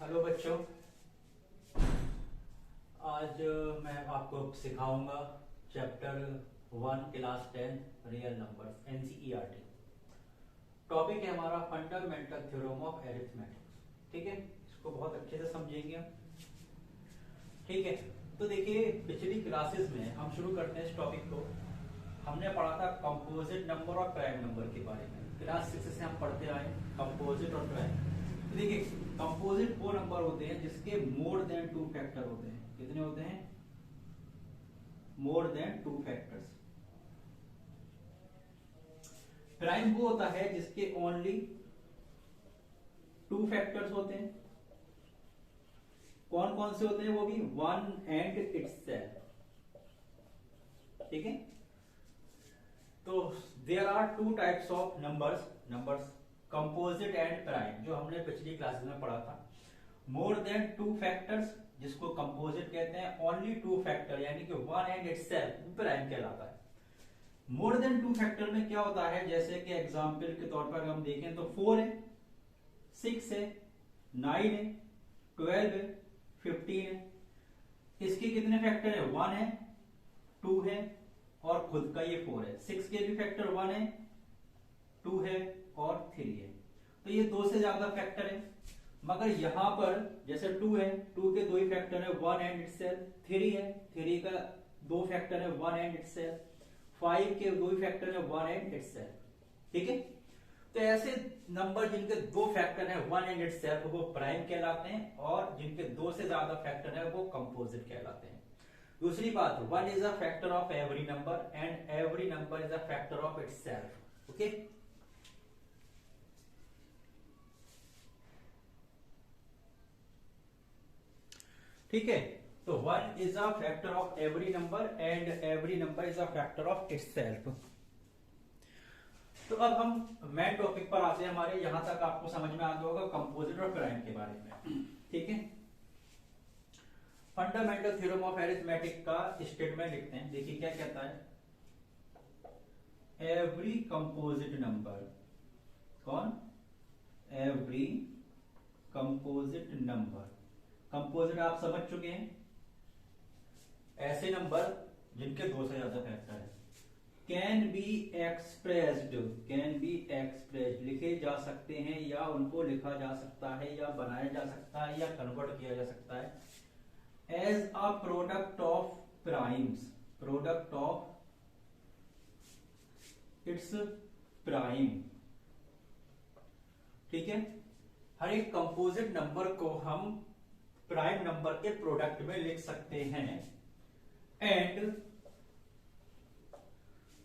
Hello बच्चों। आज मैं आपको सिखाऊंगा chapter 1 class 10 real numbers NCERT. Topic है हमारा फंडामेंटल थ्योरम ऑफ अरिथमेटिक्स। ठीक है, इसको बहुत अच्छे से समझेंगे हम। ठीक है, तो देखिए पिछली क्लासेस में हम शुरू करते हैं इस टॉपिक को। हमने पढ़ा था कंपोजिट नंबर और प्राइम नंबर के बारे में। क्लास 6 से हम पढ़ते आए कंपोजिट और प्राइम। तो देखिए कंपोजिट वो नंबर होते हैं जिसके मोर देन 2 फैक्टर होते हैं। कितने होते हैं? मोर देन 2 फैक्टर्स। प्राइम वो होता है जिसके ओनली 2 फैक्टर्स होते हैं। कौन कौन से होते हैं? वो भी 1 एंड इटसेल्फ। ठीक है, तो there are 2 types of numbers composite and prime, जो हमने पिछली क्लासेस में पढ़ा था। मोर देन 2 फैक्टर्स जिसको कंपोजिट कहते हैं, ओनली 2 फैक्टर यानी कि 1 एंड इटसेल्फ प्राइम कहलाता है। मोर देन 2 फैक्टर में क्या होता है, जैसे कि एग्जांपल के तौर पर हम देखें तो 4 है, 6 है, 9 है, 12 है, 15 है। इसके कितने फैक्टर है? 1 है, 2 है और खुद का ये 4 है। 6 के भी फैक्टर 1 है, 2 है और 3 है। तो ये 2 से ज्यादा फैक्टर है। मगर यहां पर जैसे 2 है, 2 के 2 ही फैक्टर है, 1 एंड इटसेल्फ। 3 है, 3 का 2 फैक्टर है, 1 एंड इटसेल्फ। 5 के 2 ही फैक्टर है, 1 एंड इटसेल्फ। ठीक है, तो ऐसे नंबर जिनके 2 फैक्टर है, 1 एंड इटसेल्फ, वो प्राइम कहलाते हैं, और जिनके 2 से ज्यादा फैक्टर है वो कंपोजिट कहलाते हैं। दूसरी बात, 1 is a factor of every number and every number is a factor of itself. Okay, ठीक है, तो 1 is a factor of every number and every number is a factor of itself. तो अब हम मेन टॉपिक पर आते हैं हमारे। यहां तक आपको समझ में आ गया होगा कंपोजिट और प्राइम के बारे में। ठीक है, फंडामेंटल थ्योरम ऑफ अरिथमेटिक का स्टेटमेंट लिखते हैं। देखिए क्या कहता है, एवरी कंपोजिट नंबर, कौन? Every composite number. कंपोजिट आप समझ चुके हैं, ऐसे नंबर जिनके 2 से ज्यादा फैक्टर है। कैन बी एक्सप्रेस्ड, लिखे जा सकते हैं या उनको लिखा जा सकता है या बनाया जा सकता है या कन्वर्ट किया जा सकता है as a product of primes, product of its prime. ठीक है, हर एक कंपोजिट नंबर को हम प्राइम नंबर के प्रोडक्ट में लिख सकते हैं। And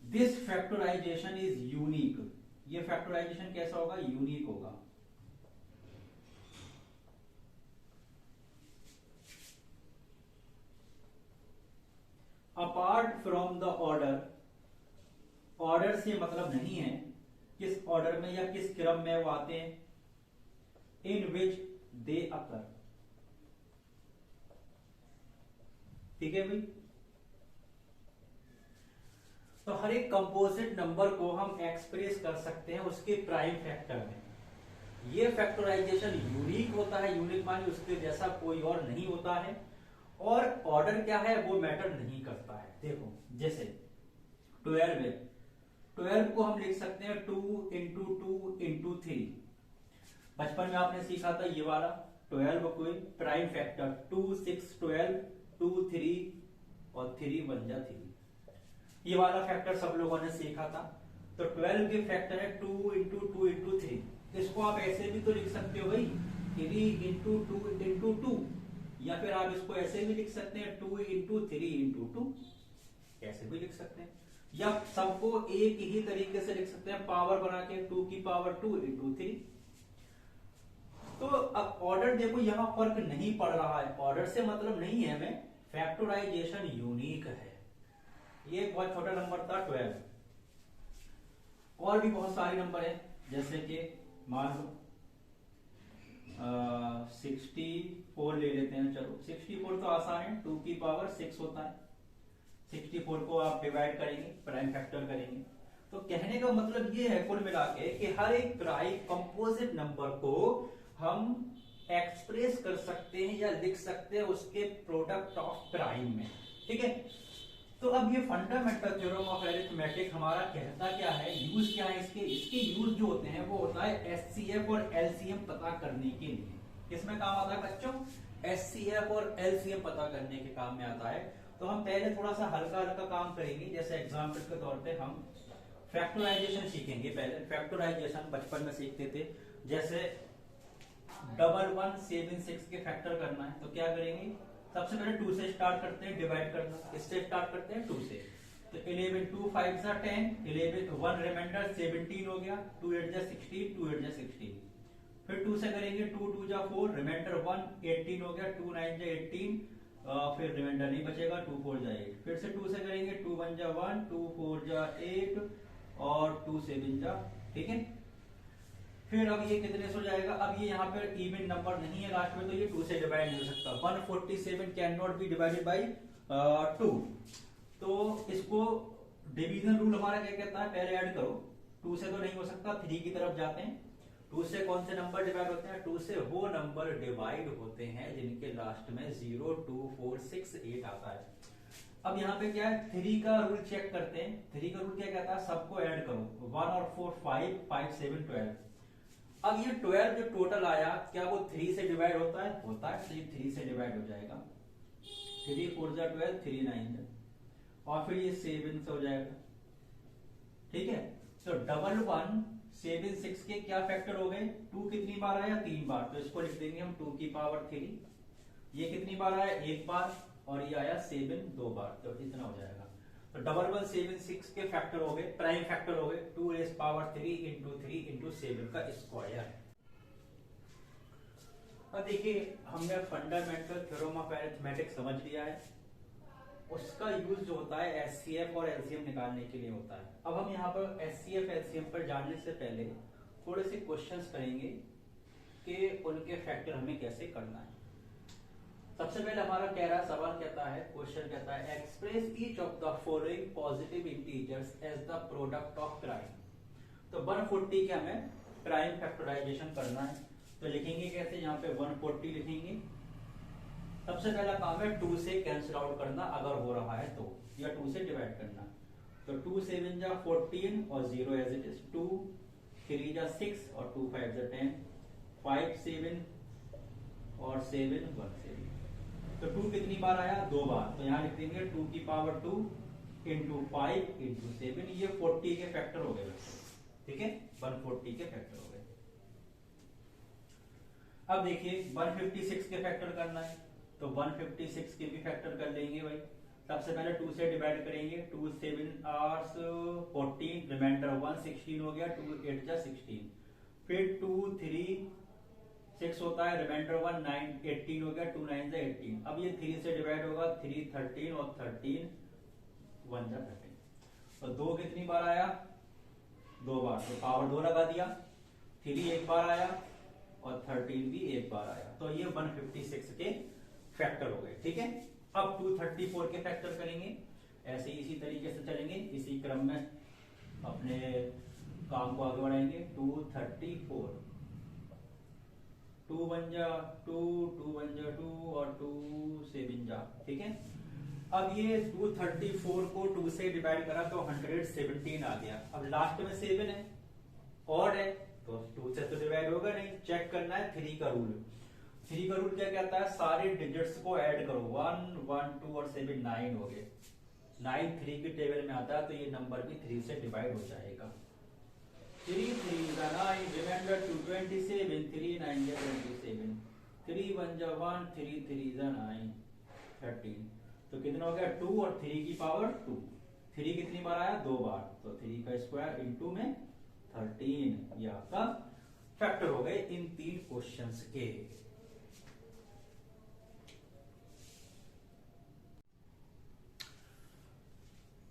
this factorization is unique. ये फैक्टराइजेशन कैसा होगा? यूनिक होगा। Apart from the order, order से मतलब नहीं है किस ऑर्डर में या किस क्रम में वो आते हैं, इन विच दे अकर। ठीक है भाई, तो हर एक कंपोजिट नंबर को हम एक्सप्रेस कर सकते हैं उसके प्राइम फैक्टर में। ये फैक्टराइजेशन यूनिक होता है। यूनिक माने उसके जैसा कोई और नहीं होता है। और ऑर्डर क्या है वो मैटर नहीं करता है। देखो जैसे 12 है, 12 को हम लिख सकते हैं 2 इंटू 2 इंटू 3। बचपन में आपने सीखा था ये वाला 12 को प्राइम फैक्टर 2 6 12 2 3 और 3 1 जा 3। ये वाला फैक्टर सब लोगों ने सीखा था। तो 12 के फैक्टर है 2 इंटू 2 इंटू 3। इसको आप ऐसे भी तो लिख सकते हो भाई, 3 इंटू 2 इंटू 2, या फिर आप इसको ऐसे भी लिख सकते हैं 2 इंटू 3 इंटू 2, ऐसे भी लिख सकते हैं। या सबको एक ही तरीके से लिख सकते हैं, पावर बना के 2 की पावर 2 इंटू 3। तो अब ऑर्डर देखो यहां फर्क नहीं पड़ रहा है। ऑर्डर से मतलब नहीं है हमें, फैक्टराइजेशन यूनिक है। ये एक बहुत छोटा नंबर था 12। और भी बहुत सारे नंबर है, जैसे कि मान लो 64 ले लेते हैं। चलो 64 तो आसान है, 2 की पावर 6 होता है। 64 को आप डिवाइड करेंगे, प्राइम फैक्टर करेंगे। तो कहने का मतलब ये है कुल मिला के कि हर एक प्राइम कंपोजिट नंबर को हम एक्सप्रेस एक्सप्रेस कर सकते हैं या लिख सकते हैं उसके प्रोडक्ट ऑफ प्राइम में। ठीक है, तो अब ये फंडामेंटल थ्योरम ऑफ अरिथमेटिक हमारा कहता क्या है, यूज क्या है इसके इसके यूज जो होते हैं वो होता है एचसीएफ और एलसीएम पता करने के लिए। किसमें काम आता है बच्चों, एचसीएफ और एलसीएम पता करने के काम में आता है। तो हम पहले थोड़ा सा हल्का हल्का काम करेंगे, जैसे एग्जाम्पल के तौर पे हम फैक्टराइजेशन सीखेंगे। पहले फैक्टराइजेशन बचपन में सीखते थे, जैसे 1117 के फैक्टर करना है तो क्या करेंगे, सबसे पहले 2 से स्टार्ट करते हैं डिवाइड करना, इससे स्टार्ट करते हैं 2 से। तो 11 2 5 जा 10, 11 1 रिमाइंडर 17 हो गया, 2 8 जा 16, 2 8 जा 16। फिर 2 से करेंगे 2 2 जा 4, रिमाइंडर 1 18 हो गया, 2 9 जा 18, फिर रिमाइंडर नहीं बचेगा, 2 4 जा 8। फिर से 2 से करेंगे 2 1 जा 1, 2 4 जा 8 और 2 7 जा, ठीक है। फिर अब ये कितने से हो जाएगा, अब ये यहाँ पर इवन नंबर नहीं है लास्ट में, तो ये 2 से डिवाइड नहीं हो सकता। 147 can not be divided by 2। तो इसको डिवीजन रूल हमारा क्या कहता है, पहले ऐड करो, 2 से तो नहीं हो सकता, 3 की तरफ जाते हैं। 2 से कौन से नंबर डिवाइड होते हैं, 2 से वो नंबर डिवाइड होते हैं जिनके लास्ट में 0 2 4 6 8 आता है। अब यहाँ पे क्या है, 3 का रूल चेक करते हैं। 3 का रूल क्या कहता है, सबको ऐड करो, 1 और 4 5 5 7 12। अब ये 12 जो टोटल आया, क्या वो 3 से डिवाइड होता है, होता है, तो ये 3 से डिवाइड हो जाएगा। 3 4 जा 12, 3 9 जा, और फिर ये 7 से हो जाएगा। ठीक है, तो 1176 के क्या फैक्टर हो गए, 2 कितनी बार आया, 3 बार, तो इसको लिख देंगे हम 2 की पावर 3। ये कितनी बार आया, 1 बार, और ये आया 7 2 बार, तो इतना हो जाएगा। तो 1176 के फैक्टर हो गए, प्राइम फैक्टर हो गए 2 रेज़ पावर 3 इंटू 3 इंटू 7 का स्क्वायर। अब देखिए हमने फंडामेंटल थ्योरम ऑफ अरिथमेटिक समझ लिया है, उसका यूज जो होता है एचसीएफ और एलसीएम निकालने के लिए होता है। अब हम यहाँ पर एचसीएफ एलसीएम पर जाने से पहले थोड़े से क्वेश्चंस करेंगे कि उनके फैक्टर हमें कैसे करना है। सबसे पहले हमारा कह रहा सवाल कहता है, क्वेश्चन कहता है express each of the following positive integers as the product of prime. तो 140 के हमें प्राइम फैक्टराइजेशन करना है, तो लिखेंगे कैसे, यहाँ पे 140 लिखेंगे। सबसे पहला काम है 2 से कैंसिल आउट करना अगर हो रहा है तो, या 2 से डिवाइड करना। तो 2 7 जा 14 और 0 एज इट इज, 2 3 जा 6 और 2 5 जा 10, 5 7 और 7 1 7। तो 2 कितनी बार आया, 2 बार, तो यहाँ लिख देंगे 2 की पावर 2 इंटू 5 इंटू 7। ये 40 के फैक्टर हो गए, ठीक है, 140 के फैक्टर हो गए। अब देखिए 156 के फैक्टर करना है, तो 156 के भी फैक्टर कर लेंगे भाई। सबसे पहले 2 से डिवाइड करेंगे, 2 7 8 14, रिमाइंडर 1 16 हो गया, 2 8 जा 16। फिर 2 3 6 होता है, रिमाइंडर 1 9 18 हो गया, 2 9 जा 18। अब ये 3 से डिवाइड होगा, 3 13 और 13 1 जा 13। तो 2 कितनी बार आया, 2 बार, तो पावर 2 लगा दिया। 3 एक बार आया और 13 भी एक बार आया, तो ये 156 के फैक्टर हो गए। ठीक है, अब 234 के फैक्टर करेंगे, ऐसे इसी तरीके से चलेंगे, इसी क्रम में अपने काम को आगे बढ़ाएंगे। 234, 2 1 जा 2, 2 1 जा 2 और 2 7 जा, ठीक है। अब ये 234 को 2 से डिवाइड करा तो 117 आ गया। अब लास्ट में 7 है, ऑड है, तो 2 से तो डिवाइड होगा नहीं, चेक करना है 3 का रूल। 3 का रूल क्या कहता है, सारे डिजिट्स को ऐड करो, 1 1 2 और 7 9 हो गए। 9 3 के टेबल में आता है, तो ये नंबर भी 3 से डिवाइड हो जाएगा। 3 3 जा 9, रिमाइंडर 2 27, 3 9 जा 27, 3 1 जा 1, 3 3 जा 9 13। तो कितना हो गया, 2 और 3 की पावर 2। 3 कितनी बार आया, 2 बार, तो 3 का स्क्वायर इंटू में 13। ये आपका फैक्टर हो गए इन 3 क्वेश्चंस के।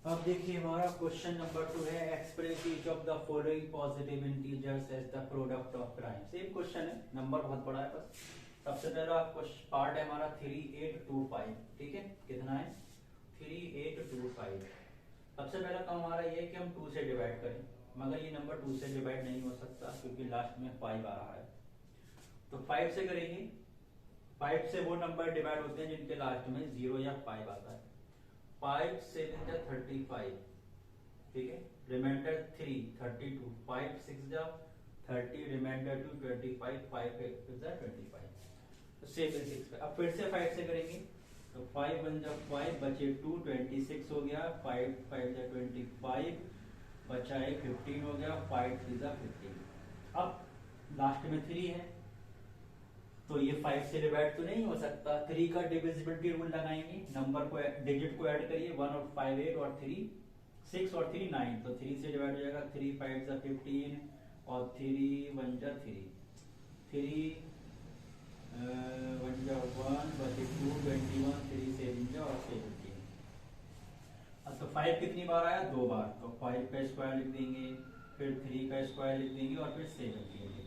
अब देखिए हमारा क्वेश्चन नंबर 2 है, express each of the following positive integers as the product of prime. Same question है, नंबर बहुत बड़ा है बस। सबसे पहला पार्ट है हमारा 3825, ठीक है, कितना है 3825। सबसे पहला काम हमारा ये है कि हम 2 से डिवाइड करें, मगर ये नंबर 2 से डिवाइड नहीं हो सकता क्योंकि लास्ट में 5 आ रहा है। तो 5 से करेंगे 5 से वो नंबर डिवाइड होते हैं जिनके लास्ट में 0 या 5 आता है। 5 7 जा 35, ठीक है, रिमाइंडर 3 32, 5 6 जा 30, रिमाइंडर 2 25, 5 8 जा 25। तो 7 6 अब फिर से 5 से करेंगे तो 5 1 जा 5 बचे 2 26 हो गया, 5 5 जा 25 बचा है 15 हो गया, 5 3 जा 15। अब लास्ट में 3 है तो ये 5 से डिवाइड तो नहीं हो सकता, 3 का डिविजिबिलिटी रूल लगाएंगे, नंबर को डिजिट को ऐड करिए, 1 और 5 8 और 3 6 और 3 9, तो 3 से डिवाइड हो जाएगा, 3 5 जा 15 और 3 1 जा 3 3 1 जा 1 बचे 2 21 3 7 जा और 17। अब तो 5 कितनी बार आया, 2 बार, तो 5 का स्क्वायर लिख देंगे, फिर 3 का स्क्वायर लिख देंगे और फिर 17 लिख देंगे।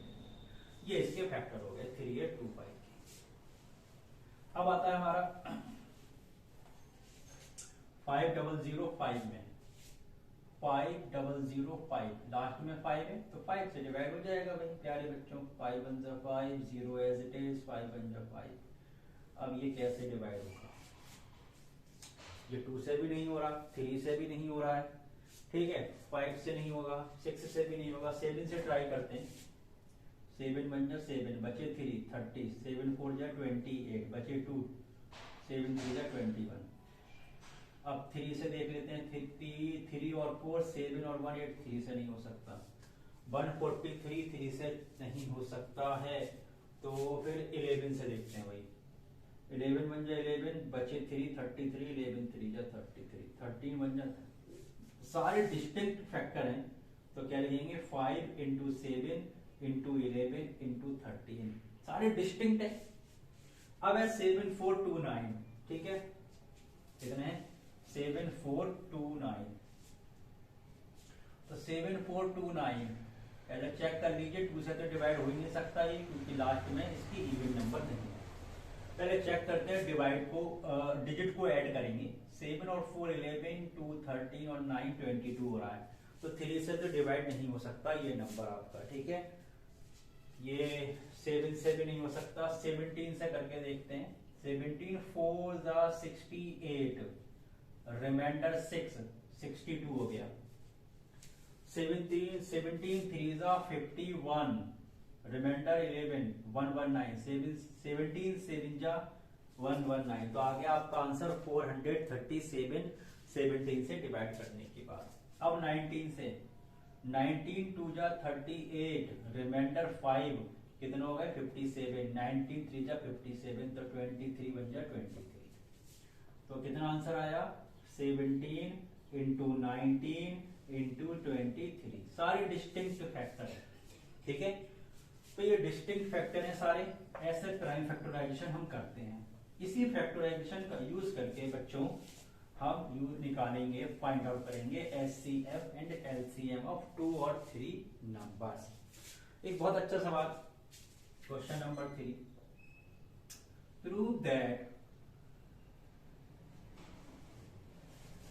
ये इसके फैक्टर हो गए 3 8 2 5 के। अब आता है हमारा 5005 में 5005 लास्ट में 5 है तो 5 से डिवाइड हो जाएगा भाई प्यारे बच्चों, 5 1 जा 5 0 एज इट इज, 5 1 जा 5। अब ये कैसे डिवाइड होगा, ये 2 से भी नहीं हो रहा, 3 से भी नहीं हो रहा है, ठीक है, 5 से नहीं होगा, 6 से भी नहीं होगा, 7 से ट्राई करते हैं। 7 1 जा 7 बचे 3 30, 7 4 जा 28 बचे 2, 7 3 जा 21। अब 3 से देख लेते हैं, 3 और 4 7 और 1 8, 3 से नहीं हो सकता, 143 3 से नहीं हो सकता है, तो फिर 11 से देखते हैं भाई, 11 1 जा 11 बचे 3 33, 11 3 जा 33, 13 1 जा, सारे डिस्टिंक्ट फैक्टर हैं तो क्या लिखेंगे 5 इंटू 7 इंटू 11 इंटू 13, सारे डिस्टिंक्ट है। अब है 7429, ठीक है, कितने हैं 7429, तो 7429 पहले चेक कर लीजिए, 2 से तो डिवाइड हो ही नहीं सकता ये, क्योंकि लास्ट में इसकी इवन नंबर नहीं है। पहले चेक करते हैं डिवाइड को, डिजिट को ऐड करेंगे, 7 और 4 11 2 13 और 9 22 हो रहा है, तो 3 से तो डिवाइड नहीं हो सकता ये नंबर आपका, ठीक है। ये 7 से भी नहीं हो सकता, 17 से करके देखते हैं, 17 4 जा 68, रिमाइंडर 6 62 हो गया, 17 3 जा 51, रिमाइंडर 11 119, 17 7 जा 119, तो आ गया आपका आंसर 437 17 से डिवाइड करने के बाद। अब 19 से, 19 2 जा 38, रिमाइंडर 5 कितना हो गया 57, 19 3 जा 57, तो 23 1 जा 23, तो कितना आंसर आया 17 इंटू 19 इंटू 23, सारे डिस्टिंक्ट फैक्टर है, ठीक है। तो ये डिस्टिंक्ट फैक्टर है सारे, ऐसे प्राइम फैक्टराइजेशन हम करते हैं। इसी फैक्टराइजेशन का यूज करके बच्चों हम निकालेंगे, फाइंड आउट करेंगे एचसीएफ एंड एलसीएम ऑफ 2 और 3 नंबर्स। एक बहुत अच्छा सवाल, question number 3, prove that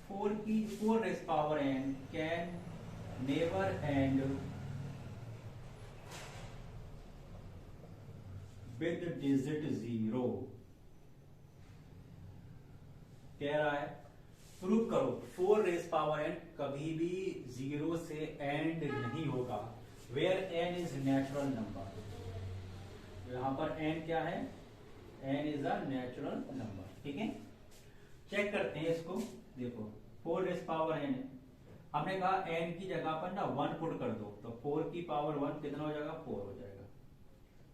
4 raised power n can never end with digit 0। कह रहा है प्रूव करो 4 रेज पावर n कभी भी 0 से एंड नहीं होगा, where n is natural number. यहां पर n क्या है, n is a natural number, ठीक है। चेक करते हैं इसको, देखो 4 रेज पावर n है, हमने कहा n की जगह पर ना 1 पुट कर दो, तो 4 की पावर 1 कितना हो जाएगा 4 हो जाएगा,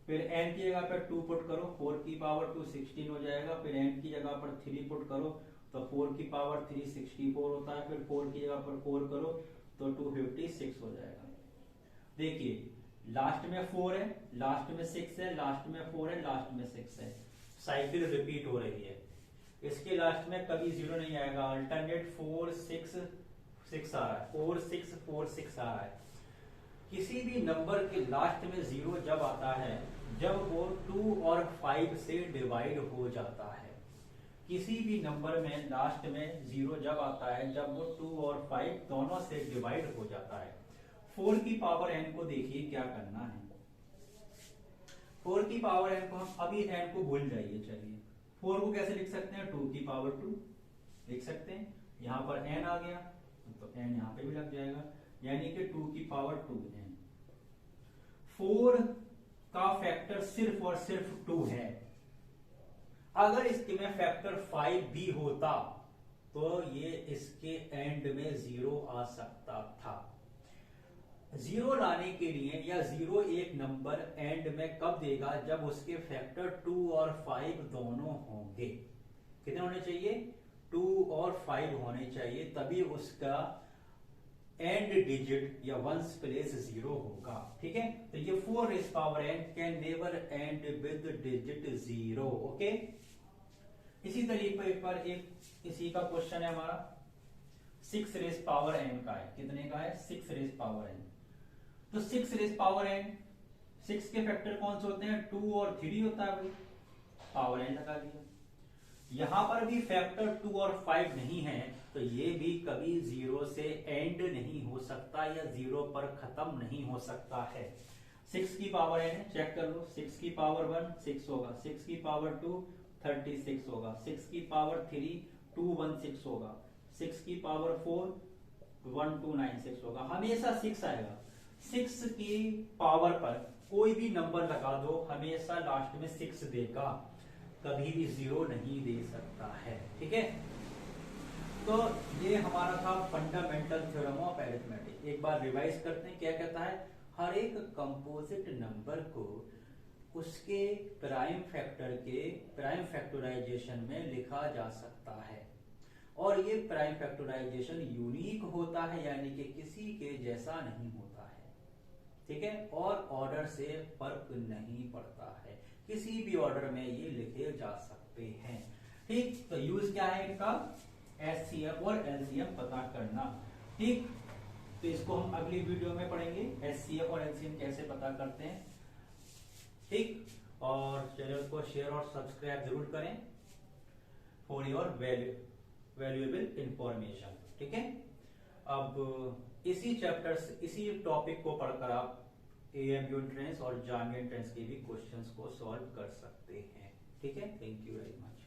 फिर n की जगह पर 2 पुट करो, 4 की पावर 2 16 हो जाएगा, फिर n की जगह पर 3 पुट करो तो 4 की पावर 3 64 होता है, फिर 4 की जगह पर 4 करो तो 256 हो जाएगा। देखिए लास्ट में 4 है, लास्ट में 6 है, लास्ट में 4 है, लास्ट में 6 है, साइकिल रिपीट हो रही है। इसके लास्ट में कभी 0 नहीं आएगा, अल्टरनेट 4 6 6 आ रहा है, 4 6 4 6 आ रहा है। किसी भी नंबर के लास्ट में 0 जब आता है जब वो 2 और 5 से डिवाइड हो जाता है। किसी भी नंबर में लास्ट में 0 जब आता है जब वो 2 और 5 दोनों से डिवाइड हो जाता है। 4 की पावर n को देखिए क्या करना है। 4 की पावर n को हम अभी n को भूल जाइए, चलिए 4 को कैसे लिख सकते हैं, 2 की पावर 2 लिख सकते हैं। यहां पर n आ गया तो n यहां पे भी लग जाएगा, यानी कि 2 की पावर 2n। 4 का फैक्टर सिर्फ और सिर्फ 2 है। अगर इसके में फैक्टर 5 भी होता तो ये इसके एंड में 0 आ सकता था। 0 लाने के लिए या 0 एक नंबर एंड में कब देगा, जब उसके फैक्टर 2 और 5 दोनों होंगे। कितने होने चाहिए, 2 और 5 होने चाहिए, तभी उसका एंड डिजिट या वंस प्लेस 0 होगा। ठीक है, तो ये 4 raise power n can never end with digit 0। Okay, इसी तरीके पर एक इसी का क्वेश्चन है हमारा 6 रेज पावर n का है। कितने का है, 6 रेज पावर n। तो 6 रेज पावर n, 6 के फैक्टर कौन से होते हैं, 2 और 3 होता है भाई, पावर n लगा दिया। यहां पर भी फैक्टर 2 और 5 नहीं है, तो ये भी कभी 0 से एंड नहीं हो सकता या 0 पर खत्म नहीं हो सकता है। 6 की पावर n चेक कर लो, 6 की पावर 1 6 होगा, 6 की पावर 2 36 होगा, 6 की पावर 3 216 होगा, 6 की पावर 4 1296 होगा, हमेशा 6 आएगा। 6 की पावर पर कोई भी नंबर लगा दो, हमेशा लास्ट में 6 देगा, कभी भी 0 नहीं दे सकता है। ठीक है, तो ये हमारा था फंडामेंटल थ्योरम ऑफ अरिथमेटिक। एक बार रिवाइज करते हैं, क्या कहता है, हर एक कंपोजिट नंबर को उसके प्राइम फैक्टर के प्राइम फैक्टराइजेशन में लिखा जा सकता है, और ये प्राइम फैक्टराइजेशन यूनिक होता है, यानी कि किसी के जैसा नहीं होता है। ठीक है, और ऑर्डर से फर्क नहीं पड़ता है, किसी भी ऑर्डर में ये लिखे जा सकते हैं। ठीक, तो यूज क्या है इनका, एचसीएफ और एलसीएम पता करना। ठीक, तो इसको हम अगली वीडियो में पढ़ेंगे, एचसीएफ और एलसीएम कैसे पता करते हैं। ठीक, और चैनल को शेयर और सब्सक्राइब जरूर करें फॉर योर वैल्यूएबल इंफॉर्मेशन। ठीक है, अब इसी चैप्टर से इसी टॉपिक को पढ़कर आप एएमयू एंट्रेंस और जामिया एंट्रेंस के भी क्वेश्चंस को सॉल्व कर सकते हैं। ठीक है, थैंक यू वेरी मच।